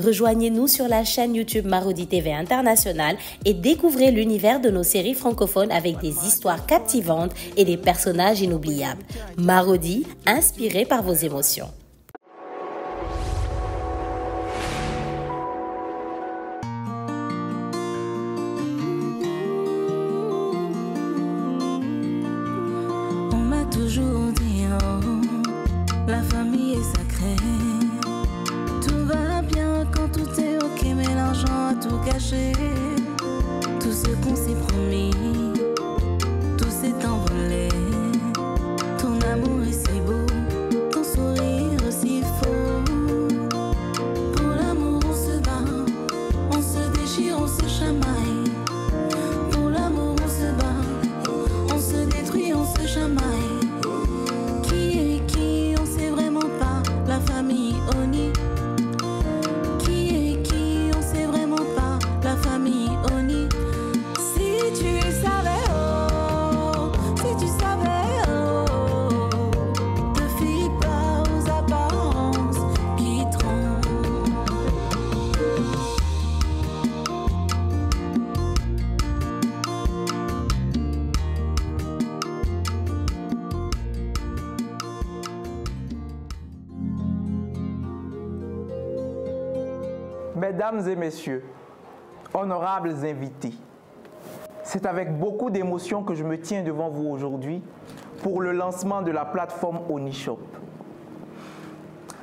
Rejoignez-nous sur la chaîne YouTube Marodi TV International et découvrez l'univers de nos séries francophones avec des histoires captivantes et des personnages inoubliables. Marodi, inspiré par vos émotions. On m'a toujours dit, oh, la famille est sacrée. Tout va bien quand tout est ok, mais l'argent a tout gâché. Tout ce qu'on s'est promis, tout s'est envolé. Ton amour est si beau, ton sourire aussi faux. Pour l'amour on se bat, on se déchire, on se chamaille. Pour l'amour on se bat, on se détruit, on se chamaille. Qui est qui, on sait vraiment pas. La famille Oni. Qui est qui, on sait vraiment pas. La famille Oni. Si tu savais, oh, si tu savais, oh, te fie pas aux apparences qui trompent. Mesdames et messieurs, honorables invités, c'est avec beaucoup d'émotion que je me tiens devant vous aujourd'hui pour le lancement de la plateforme OniShop.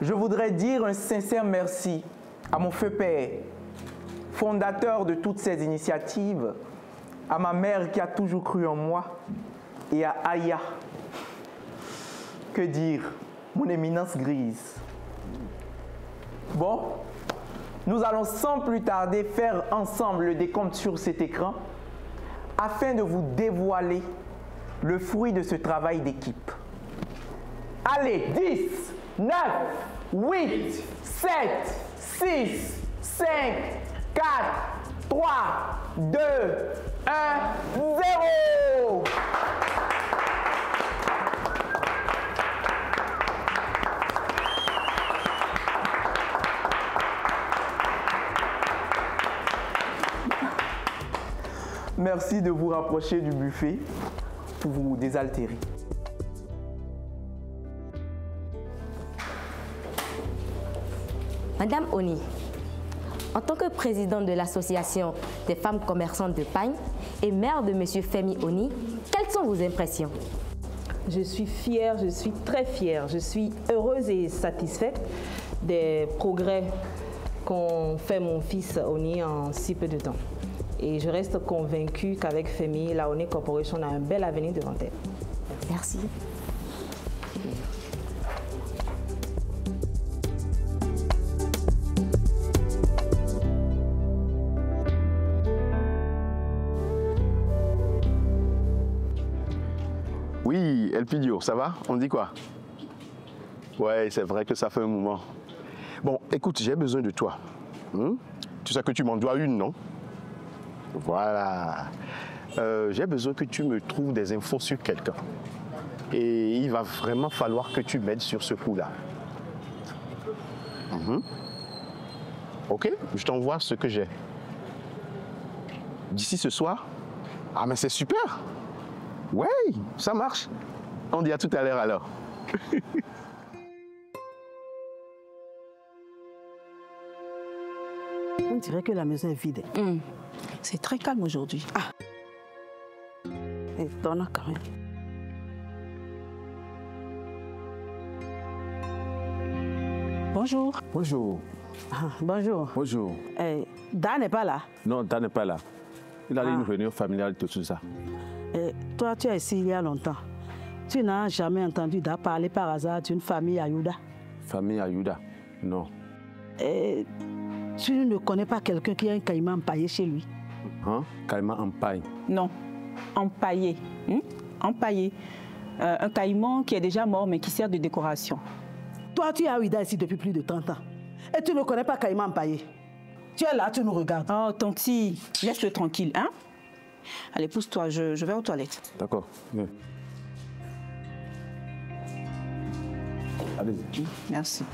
Je voudrais dire un sincère merci à mon feu père, fondateur de toutes ces initiatives, à ma mère qui a toujours cru en moi et à Aya. Que dire, mon éminence grise. Bon, nous allons sans plus tarder faire ensemble le décompte sur cet écran afin de vous dévoiler le fruit de ce travail d'équipe. Allez, 10, 9, 8, 7, 6, 5, 4, 3, 2, 1, 0. Merci de vous rapprocher du buffet pour vous désaltérer. Madame Oni, en tant que présidente de l'association des femmes commerçantes de pagne et mère de Monsieur Femi Oni, quelles sont vos impressions? Je suis fière, je suis très fière, je suis heureuse et satisfaite des progrès qu'ont fait mon fils Oni en si peu de temps. Et je reste convaincue qu'avec Femi, la Oni Corporation a un bel avenir devant elle. Merci. Oui, Elpidio, ça va? On dit quoi? Ouais, c'est vrai que ça fait un moment. Bon, écoute, j'ai besoin de toi. Tu sais que tu m'en dois une, non? Voilà. J'ai besoin que tu me trouves des infos sur quelqu'un. Et il va vraiment falloir que tu m'aides sur ce coup-là. Ok, je t'envoie ce que j'ai. D'ici ce soir? Ah, mais c'est super! Ouais, ça marche. On dit à tout à l'heure alors. On dirait que la maison est vide. C'est très calme aujourd'hui. Ah, étonnant quand même. Bonjour. Bonjour. Ah, bonjour. Bonjour. Dan n'est pas là. Non, Dan n'est pas là. Il a une réunion familiale de tout ça. Toi, tu es ici il y a longtemps. Tu n'as jamais entendu Dan parler par hasard d'une famille Ayuda? Famille Ayuda? Non. Tu ne connais pas quelqu'un qui a un caïman empaillé chez lui? Hein? Caïman empaillé? Non, empaillé. Empaillé. Un caïman qui est déjà mort mais qui sert de décoration. Toi, tu es Ayuda ici depuis plus de 30 ans. Et tu ne connais pas caïman empaillé? Tu es là, tu nous regardes. Oh, Tanti, laisse-le tranquille, hein? Allez, pousse-toi, je vais aux toilettes. D'accord. Oui. Allez. Merci.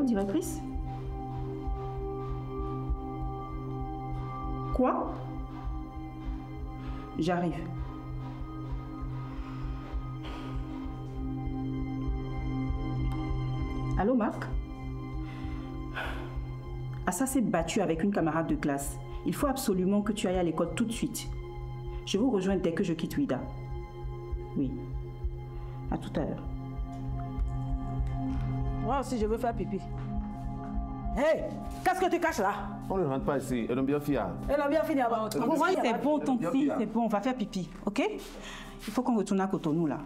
directrice? Quoi? J'arrive. Allô, Marc? Assa s'est battue avec une camarade de classe. Il faut absolument que tu ailles à l'école tout de suite. Je vous rejoins dès que je quitte Ouida. Oui. À tout à l'heure. Moi aussi, je veux faire pipi. Hey, qu'est-ce que tu caches là? On ne rentre pas ici. Elle est bien fière. Elle a bien fini avant. C'est bon, ton fils, c'est bon, on va faire pipi, ok? Il faut qu'on retourne à Cotonou, là.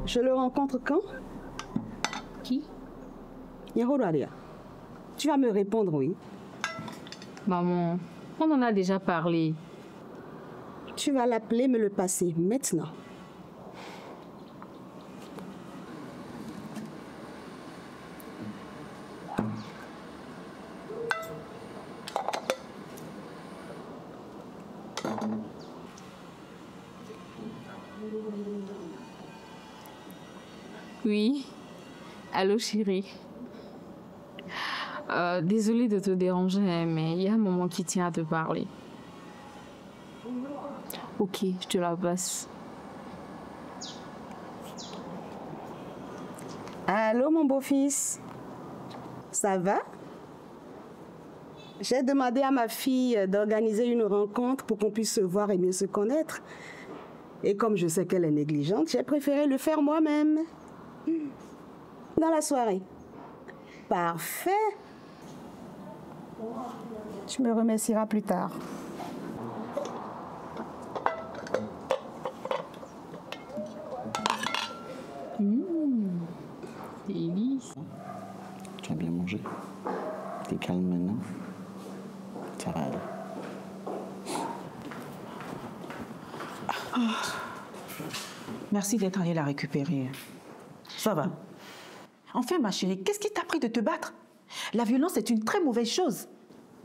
Je le rencontre quand? Qui? Yahoraria. Tu vas me répondre oui. Maman, on en a déjà parlé. Tu vas l'appeler, me le passer maintenant. Oui. Allô, chérie. Désolée de te déranger, mais il y a un moment qui tient à te parler. Ok, je te la passe. Allô, mon beau-fils. Ça va? J'ai demandé à ma fille d'organiser une rencontre pour qu'on puisse se voir et mieux se connaître. Et comme je sais qu'elle est négligente, j'ai préféré le faire moi-même. Dans la soirée. Parfait. Tu me remercieras plus tard. Délice. Tu as bien mangé? T'es calme maintenant? Ça va aller. Merci d'être allée la récupérer. Ça va. Enfin, ma chérie, qu'est-ce qui t'a pris de te battre? La violence est une très mauvaise chose.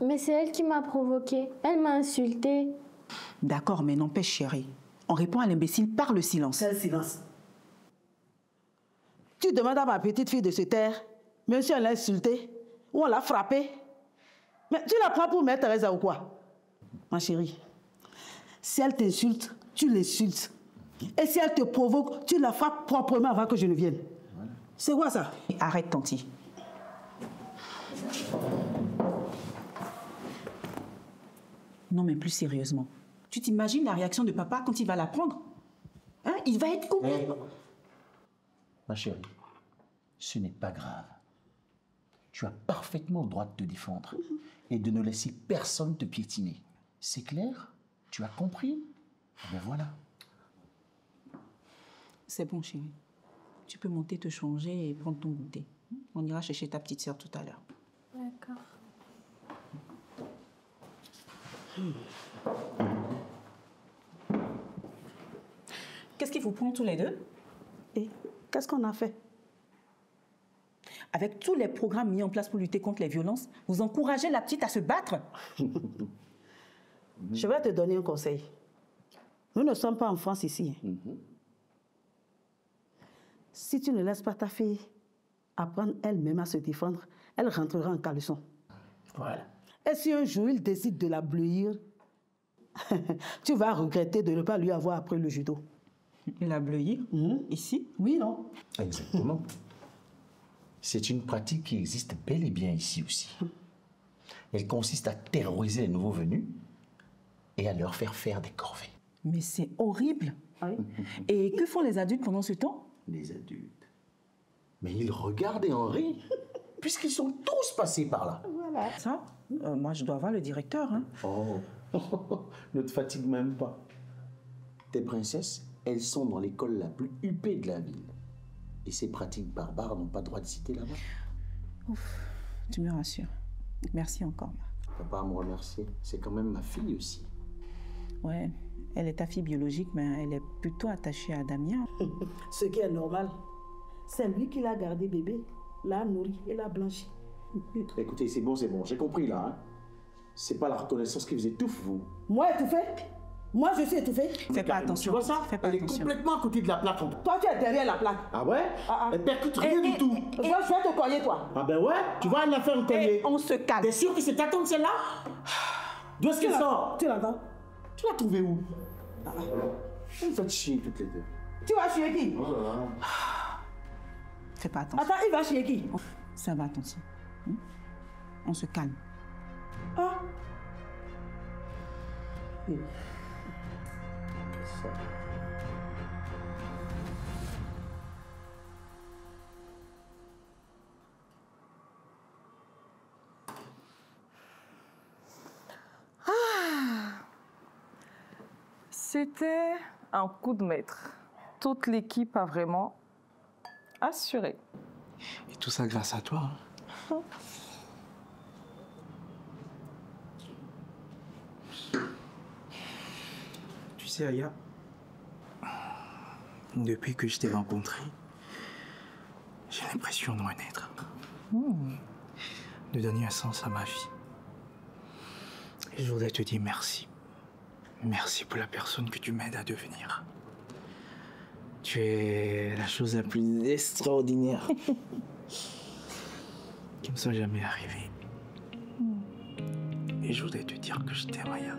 Mais c'est elle qui m'a provoquée. Elle m'a insultée. D'accord, mais n'empêche, chérie. On répond à l'imbécile par le silence. C'est le silence. Tu demandes à ma petite fille de se taire, même si on l'a insultée ou on l'a frappée. Mais tu la prends pour Mère Teresa ou quoi? Ma chérie, si elle t'insulte, tu l'insultes. Et si elle te provoque, tu la frappes proprement avant que je ne vienne. C'est quoi ça? Arrête, Tanti. Non, mais plus sérieusement. Tu t'imagines la réaction de papa quand il va l'apprendre? Hein? Il va être complètement... Ma chérie, ce n'est pas grave. Tu as parfaitement le droit de te défendre et de ne laisser personne te piétiner. C'est clair? Tu as compris? Ben voilà. C'est bon, chérie. Tu peux monter, te changer et prendre ton goûter. On ira chercher ta petite sœur tout à l'heure. D'accord. Qu'est-ce qui vous prend tous les deux? Et qu'est-ce qu'on a fait? Avec tous les programmes mis en place pour lutter contre les violences, vous encouragez la petite à se battre? Je vais te donner un conseil. Nous ne sommes pas en France ici. Si tu ne laisses pas ta fille apprendre elle-même à se défendre, elle rentrera en caleçon. Voilà. Et si un jour il décide de la bleuir, tu vas regretter de ne pas lui avoir appris le judo. La bleuir? Ici? Oui, non? Exactement. C'est une pratique qui existe bel et bien ici aussi. Elle consiste à terroriser les nouveaux venus et à leur faire faire des corvées. Mais c'est horrible. Et que font les adultes pendant ce temps? Les adultes. Mais ils regardent et en rient, puisqu'ils sont tous passés par là. Voilà. Ça, moi je dois voir le directeur. Hein. Oh, ne te fatigue même pas. Tes princesses, elles sont dans l'école la plus huppée de la ville. Et ces pratiques barbares n'ont pas droit de citer là-bas. Ouf, tu me rassures. Merci encore. T'as pas à me remercier. C'est quand même ma fille aussi. Ouais, Elle est ta fille biologique, mais elle est plutôt attachée à Damien. Ce qui est normal. C'est lui qui l'a gardé bébé, l'a nourri et l'a blanchi. Écoutez, c'est bon, j'ai compris là. Hein. C'est pas la reconnaissance qui vous étouffe, vous. Moi étouffée? Moi je suis étouffée? Fais pas attention. Tu vois ça? Fais pas Elle est attention. complètement à côté de la plaque. Toi tu es derrière la plaque. Ah ouais? Elle percute rien du tout. Moi je vais te cogner toi. Ah ben ouais, tu vois, elle l'a fait un collier. On se calme. T'es sûr que c'est ta tante celle-là? D'où est-ce qu'elle sort? Tu l'entends? Tu l'as trouvée où? Vous me faites chier toutes les deux. Tu vas chier qui? Oh là là. Fais pas attention. Attends, il va chier qui? Ça va, attention. On se calme. Ah. C'était un coup de maître. Toute l'équipe a vraiment assuré. Et tout ça grâce à toi. Hein. Tu sais, Aya, depuis que je t'ai rencontré, j'ai l'impression de renaître. De donner un sens à ma vie. Et je voudrais te dire merci. Merci pour la personne que tu m'aides à devenir. Tu es la chose la plus extraordinaire qui me soit jamais arrivée. Et je voudrais te dire que je t'aime, Aya.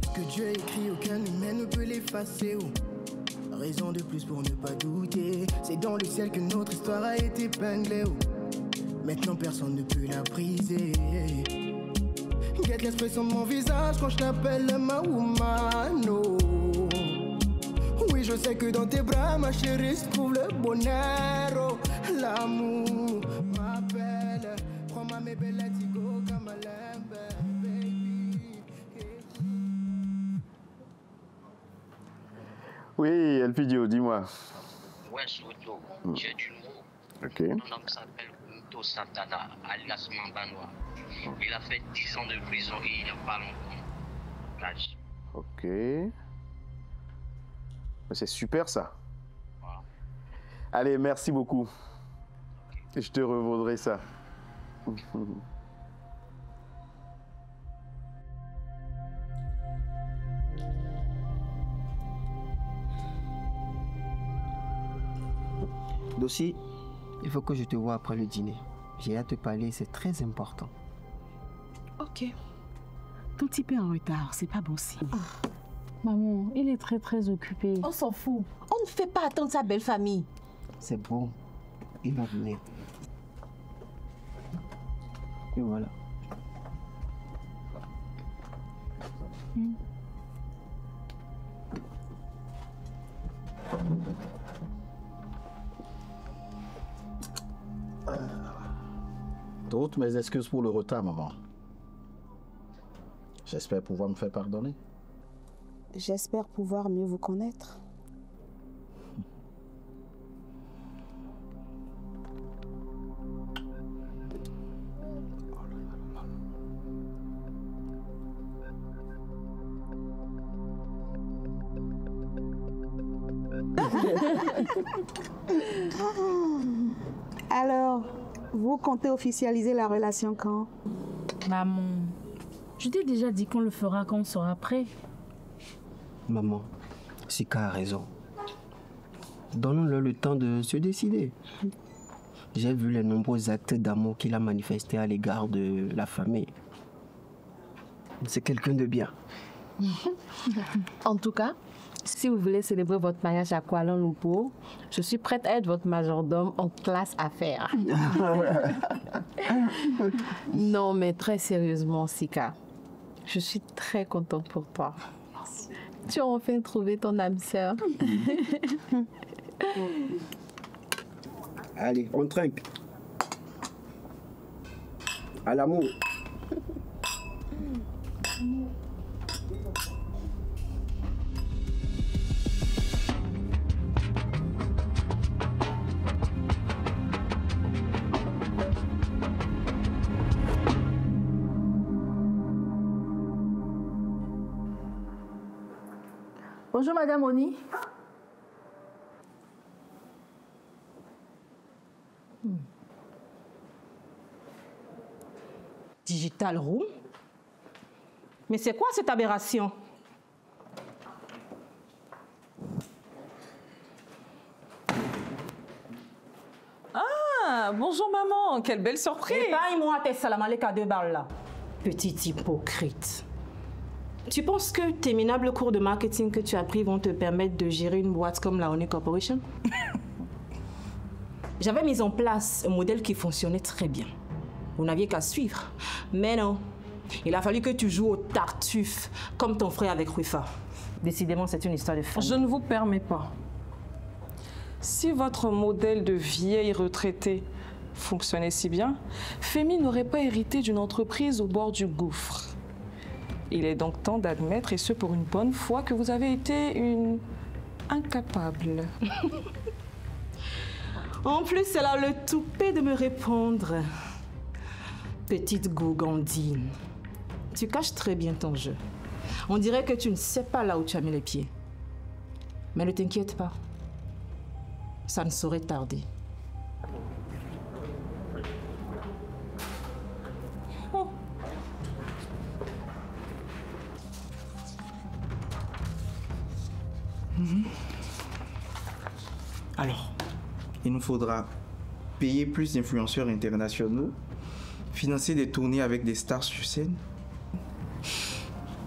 Ce que Dieu a écrit, aucun humain ne peut l'effacer. Oh. Raison de plus pour ne pas douter. C'est dans le ciel que notre histoire a été épinglée. Oh. Maintenant personne ne peut la briser. Guette l'expression de mon visage quand je t'appelle ma woman. Oh. Oui, je sais que dans tes bras, ma chérie, se trouve le bonheur. Oh. L'amour m'appelle. Crois-moi, mes belles, let's go comme un limbe, baby. Oui, Elpidio, dis-moi. Ouais, Soto, j'ai du mot. Ok. Mon homme s'appelle Kunto Santana, alias Mambanoa. Il a fait 10 ans de prison et il n'y a pas longtemps. Cash. Ok. C'est super ça. Voilà. Allez, merci beaucoup. Je te revaudrai ça. Dossi, il faut que je te voie après le dîner. J'ai à te parler, c'est très important. Ok. Ton type est en retard, c'est pas bon signe. Maman, il est très occupé. On s'en fout. On ne fait pas attendre sa belle famille. C'est bon, il va venir. Et voilà. Toutes mes excuses pour le retard, maman. J'espère pouvoir me faire pardonner. J'espère pouvoir mieux vous connaître. Alors, vous comptez officialiser la relation quand? Maman, je t'ai déjà dit qu'on le fera quand on sera prêt. Maman, Sika a raison. Donnons-leur le temps de se décider. J'ai vu les nombreux actes d'amour qu'il a manifestés à l'égard de la famille. C'est quelqu'un de bien. En tout cas, si vous voulez célébrer votre mariage à Kuala Lumpur, je suis prête à être votre majordome en classe affaires. Non, mais très sérieusement, Sika, je suis très contente pour toi. Merci. Tu as enfin trouvé ton âme sœur. Allez, on trinque. À l'amour. Bonjour Madame Oni. Digital Room? Mais c'est quoi cette aberration? Ah, bonjour maman, quelle belle surprise. Épargne-moi tes salamalek à 2 balles là. Petite hypocrite. Tu penses que tes minables cours de marketing que tu as pris vont te permettre de gérer une boîte comme la Oni Corporation? J'avais mis en place un modèle qui fonctionnait très bien. Vous n'aviez qu'à suivre. Mais non, il a fallu que tu joues au tartuffe comme ton frère avec Rufa. Décidément, c'est une histoire de famille. Je ne vous permets pas. Si votre modèle de vieille retraitée fonctionnait si bien, Femi n'aurait pas hérité d'une entreprise au bord du gouffre. Il est donc temps d'admettre, et ce pour une bonne fois, que vous avez été une incapable. En plus, elle a le toupet de me répondre. Petite gourgandine, tu caches très bien ton jeu. On dirait que tu ne sais pas là où tu as mis les pieds. Mais ne t'inquiète pas, ça ne saurait tarder. Oh. Alors, il nous faudra payer plus d'influenceurs internationaux, financer des tournées avec des stars sur scène.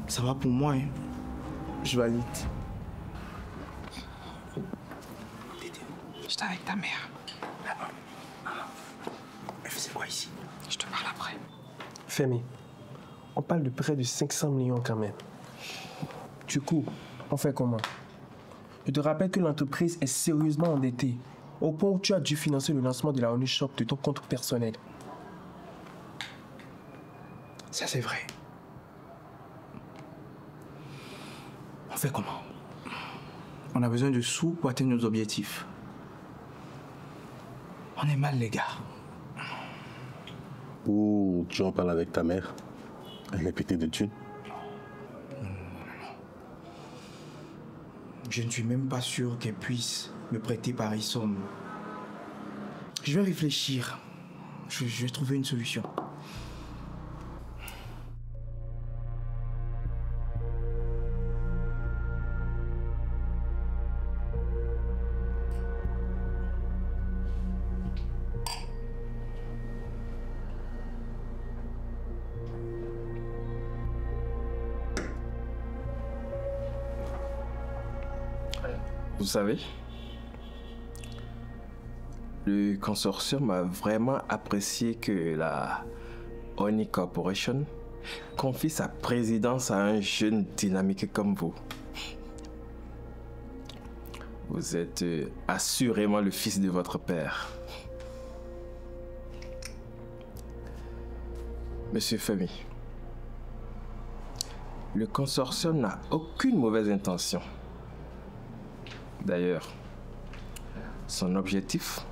Ça va pour moi, hein. Je valide. J'étais avec ta mère. Elle faisait quoi ici? Je te parle après. Femi, on parle de près de 500 millions quand même. Du coup, on fait comment? Je te rappelle que l'entreprise est sérieusement endettée, au point où tu as dû financer le lancement de la Oni Shop de ton compte personnel. Ça, c'est vrai. On fait comment? On a besoin de sous pour atteindre nos objectifs. On est mal, les gars. Ou tu en parles avec ta mère. Elle est pétée de thunes. Je ne suis même pas sûr qu'elle puisse me prêter pareille somme. Je vais réfléchir. Je vais trouver une solution. Vous savez, le consortium a vraiment apprécié que la Oni Corporation confie sa présidence à un jeune dynamique comme vous. Vous êtes assurément le fils de votre père. Monsieur Femi, le consortium n'a aucune mauvaise intention. D'ailleurs, son objectif,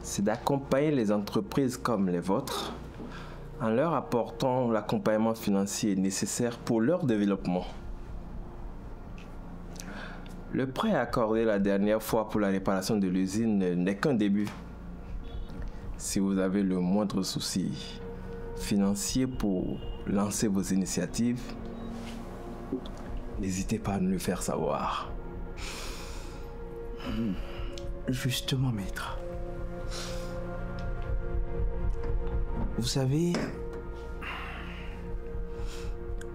c'est d'accompagner les entreprises comme les vôtres en leur apportant l'accompagnement financier nécessaire pour leur développement. Le prêt accordé la dernière fois pour la réparation de l'usine n'est qu'un début. Si vous avez le moindre souci financier pour lancer vos initiatives, n'hésitez pas à nous le faire savoir. Justement, maître. Vous savez,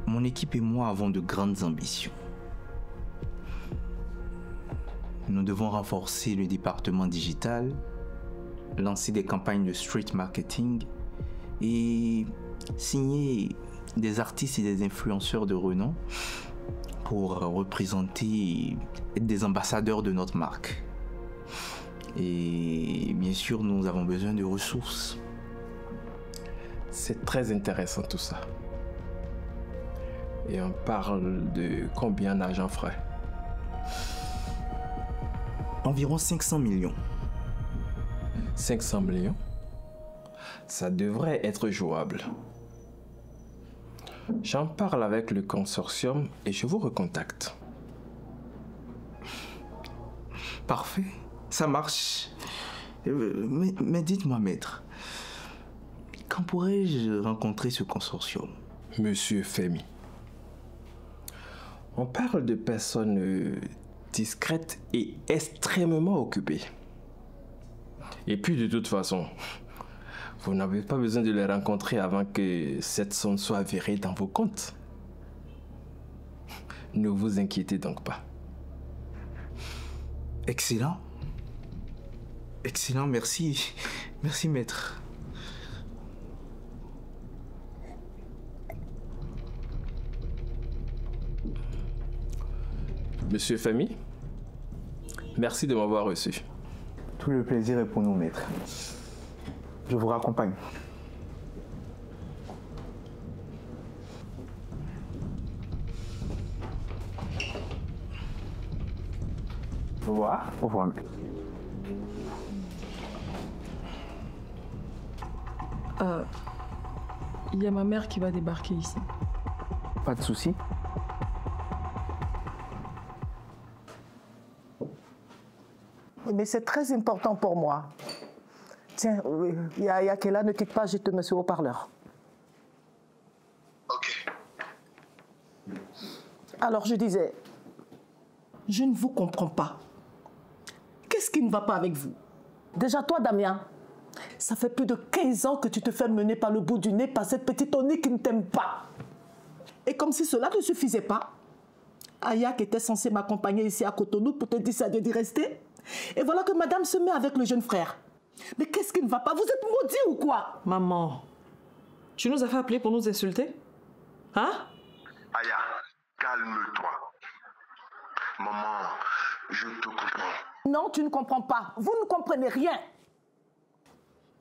mon équipe et moi avons de grandes ambitions. Nous devons renforcer le département digital, lancer des campagnes de street marketing et signer des artistes et des influenceurs de renom pour représenter, être des ambassadeurs de notre marque. Et bien sûr, nous avons besoin de ressources. C'est très intéressant tout ça. Et on parle de combien d'argent frais? Environ 500 millions. 500 millions? Ça devrait être jouable. J'en parle avec le consortium et je vous recontacte. Parfait, ça marche. Mais dites-moi, maître, quand pourrais-je rencontrer ce consortium? Monsieur Femi, on parle de personnes discrètes et extrêmement occupées. Et puis de toute façon, vous n'avez pas besoin de les rencontrer avant que cette somme soit avérée dans vos comptes. Ne vous inquiétez donc pas. Excellent. Excellent, merci. Merci, maître. Monsieur Femi, merci de m'avoir reçu. Tout le plaisir est pour nous, maître. Je vous raccompagne. Au revoir. Au revoir. Il y a ma mère qui va débarquer ici. Pas de souci. Mais c'est très important pour moi. Tiens, Yakela, ne quitte pas, je te mets sur haut-parleur. Ok. Alors je disais, je ne vous comprends pas. Qu'est-ce qui ne va pas avec vous? Déjà toi, Damien, ça fait plus de 15 ans que tu te fais mener par le bout du nez par cette petite Oni qui ne t'aime pas. Et comme si cela ne suffisait pas, Ayak était censée m'accompagner ici à Cotonou pour te dissuader d'y rester. Et voilà que madame se met avec le jeune frère. Mais qu'est-ce qui ne va pas? Vous êtes maudit ou quoi? Maman, tu nous as fait appeler pour nous insulter? Hein? Aya, calme-toi. Maman, je te comprends. Non, tu ne comprends pas. Vous ne comprenez rien.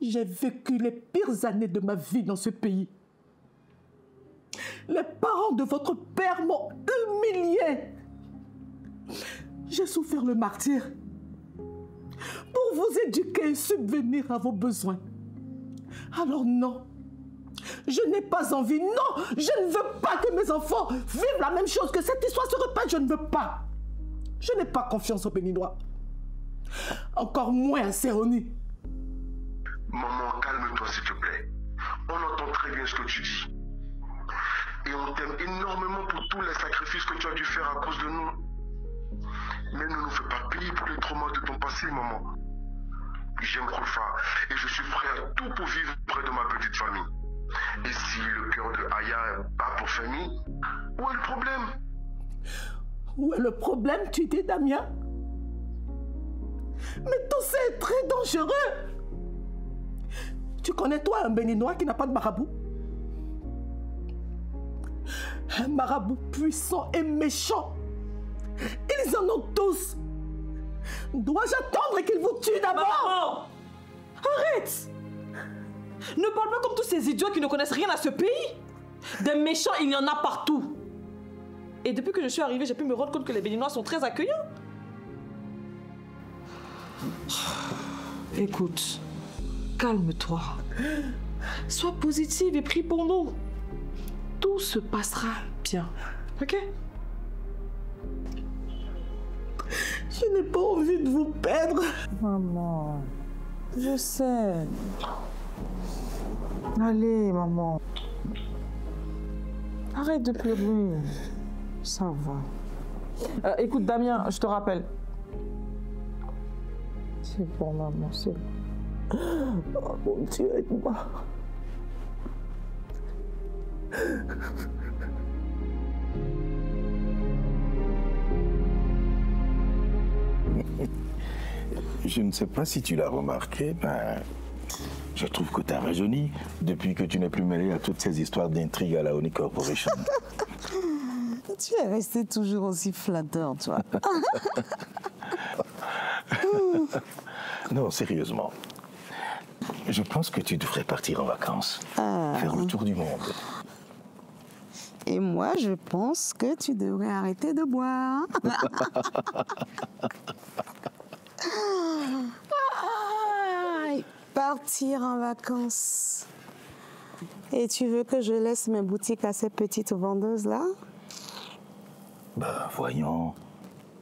J'ai vécu les pires années de ma vie dans ce pays. Les parents de votre père m'ont humilié. J'ai souffert le martyre pour vous éduquer et subvenir à vos besoins. Alors non, je n'ai pas envie, non, je ne veux pas que mes enfants vivent la même chose, que cette histoire se répète, je ne veux pas. Je n'ai pas confiance aux Béninois. Encore moins à Séroni. Maman, calme-toi s'il te plaît. On entend très bien ce que tu dis. Et on t'aime énormément pour tous les sacrifices que tu as dû faire à cause de nous. Mais ne nous fais pas payer pour les traumas de ton passé, maman. J'aime Khroufa et je suis prêt à tout pour vivre près de ma petite famille. Et si le cœur de Aya bat pour famille, où est le problème? Où est le problème, tu dis, Damien? Mais tout ça est très dangereux. Tu connais toi un Béninois qui n'a pas de marabout? Un marabout puissant et méchant. Ils en ont tous. Dois-je attendre qu'ils vous tuent d'abord? Arrête! Ne parle pas comme tous ces idiots qui ne connaissent rien à ce pays. Des méchants, il y en a partout. Et depuis que je suis arrivée, j'ai pu me rendre compte que les Béninois sont très accueillants. Écoute, calme-toi. Sois positive et prie pour nous. Tout se passera bien, ok? Je n'ai pas envie de vous perdre. Maman, je sais. Allez, maman. Arrête de pleurer. Ça va. Écoute, Damien, je te rappelle. C'est bon, maman, c'est bon. Oh mon Dieu, aide-moi. Je ne sais pas si tu l'as remarqué, je trouve que tu as rajeuni depuis que tu n'es plus mêlé à toutes ces histoires d'intrigue à la Oni Corporation. Tu es resté toujours aussi flatteur, toi. Non, sérieusement. Je pense que tu devrais partir en vacances, faire le tour du monde. Et moi, je pense que tu devrais arrêter de boire. Partir en vacances. Et tu veux que je laisse mes boutiques à ces petites vendeuses-là? Voyons.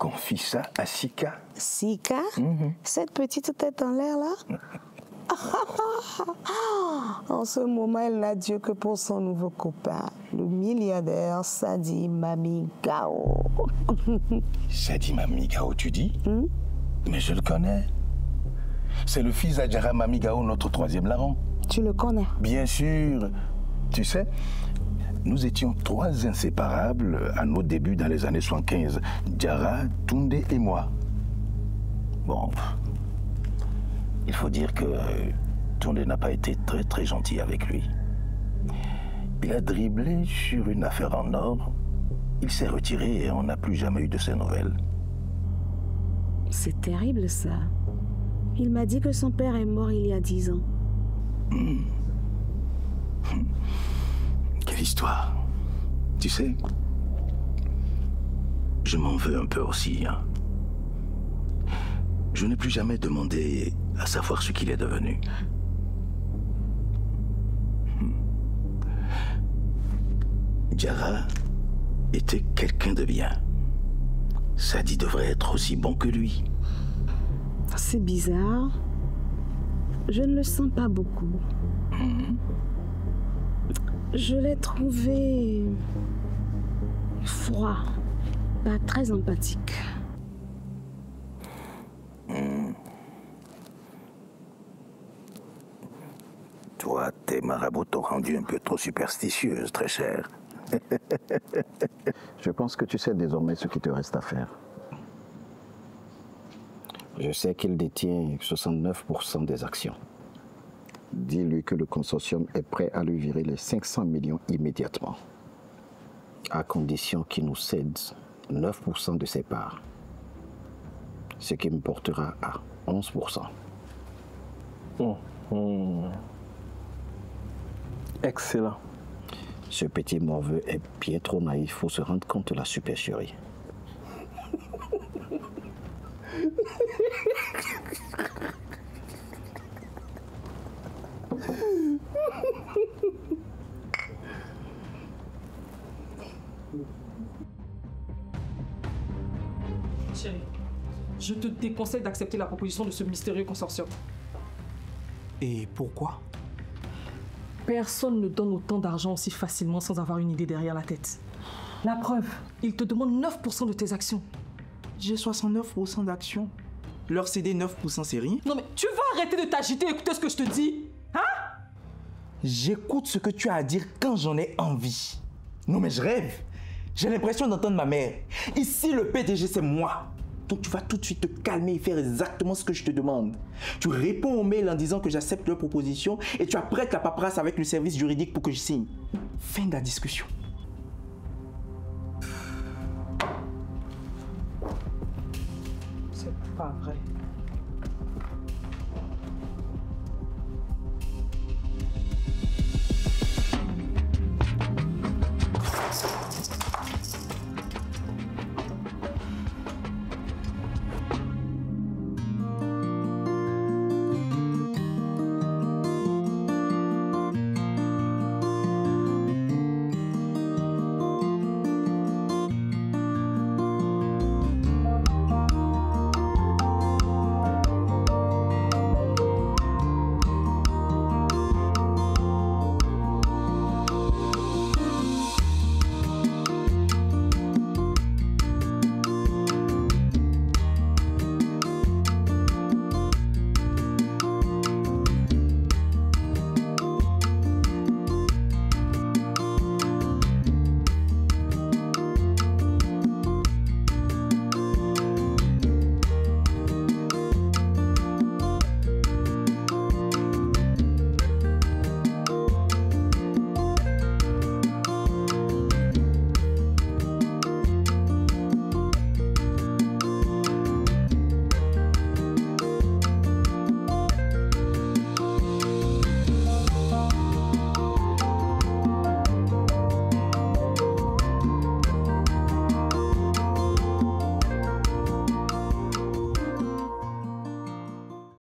confie ça à Sika. Sika? Cette petite tête en l'air là? En ce moment, elle n'a Dieu que pour son nouveau copain, le milliardaire Sadi Mami Gao. Sadi Mami Gao, tu dis? Mais je le connais. C'est le fils d'Adjara Mami Gao, notre troisième larron. Tu le connais? Bien sûr. Tu sais, nous étions 3 inséparables à nos débuts dans les années 75. Djara, Tunde et moi. Bon, il faut dire que Tunde n'a pas été très gentil avec lui. Il a dribblé sur une affaire en or. Il s'est retiré et on n'a plus jamais eu de ses nouvelles. C'est terrible ça. Il m'a dit que son père est mort il y a 10 ans. Quelle histoire. Tu sais, je m'en veux un peu aussi. Hein. Je n'ai plus jamais demandé à savoir ce qu'il est devenu. Djara était quelqu'un de bien. Sadi devrait être aussi bon que lui. C'est bizarre. Je ne le sens pas beaucoup. Je l'ai trouvé froid, pas très empathique. Toi, tes marabouts t'ont rendu un peu trop superstitieuse, très chère. Je pense que tu sais désormais ce qu'il te reste à faire. Je sais qu'il détient 69% des actions. Dis-lui que le consortium est prêt à lui virer les 500 millions immédiatement, à condition qu'il nous cède 9% de ses parts, ce qui me portera à 11%. Excellent. Ce petit morveux est bien trop naïf pour se rendre compte de la supercherie. Chérie, je te déconseille d'accepter la proposition de ce mystérieux consortium. Et pourquoi? Personne ne donne autant d'argent aussi facilement sans avoir une idée derrière la tête. La preuve, il te demande 9% de tes actions. J'ai 69% d'actions. Leur céder 9%, c'est rien. Non mais tu vas arrêter de t'agiter et écouter ce que je te dis. Hein? J'écoute ce que tu as à dire quand j'en ai envie. Non mais je rêve. J'ai l'impression d'entendre ma mère. Ici, le PDG, c'est moi. Donc tu vas tout de suite te calmer et faire exactement ce que je te demande. Tu réponds au mail en disant que j'accepte leur proposition et tu apprêtes la paperasse avec le service juridique pour que je signe. Fin de la discussion. C'est pas vrai.